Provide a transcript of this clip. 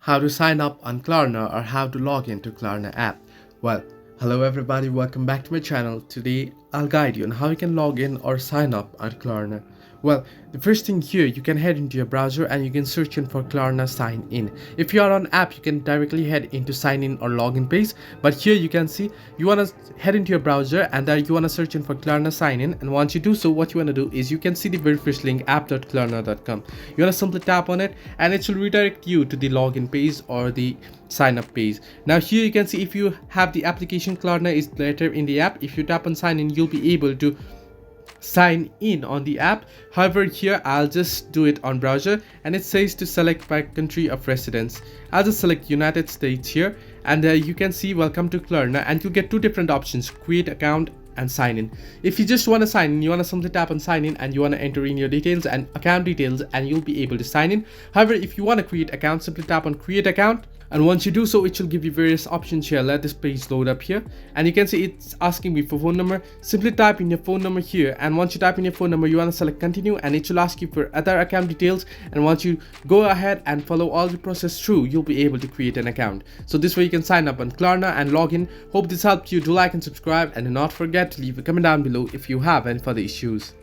How to sign up on Klarna or how to log into Klarna app. Well, hello everybody, welcome back to my channel. Today I'll guide you on how you can log in or sign up on Klarna. Well, the first thing here, you can head into your browser and you can search in for Klarna sign in. If you are on app, you can directly head into sign in or login page, but here you can see you want to head into your browser and there you want to search in for Klarna sign in, and once you do so, what you want to do is you can see the very first link, app.klarna.com. You want to simply tap on it and it will redirect you to the login page or the sign up page. Now here you can see if you have the application Klarna is later in the app, if you tap on sign in, you'll be able to sign in on the app. However, here I'll just do it on browser and it says to select my country of residence. I'll just select United States here, and you can see welcome to Klarna, and you'll get two different options: create account and sign in. If you just want to sign in, you want to simply tap on sign in and you want to enter in your details and account details and you'll be able to sign in. However, if you want to create account, simply tap on create account, and once you do so, it will give you various options here. Let this page load up here, and you can see it's asking me for phone number. Simply type in your phone number here, and once you type in your phone number, you want to select continue, and it will ask you for other account details, and once you go ahead and follow all the process through, you'll be able to create an account. So this way you can sign up on Klarna and log in. Hope this helped you. Do like and subscribe, and do not forget to leave a comment down below if you have any further issues.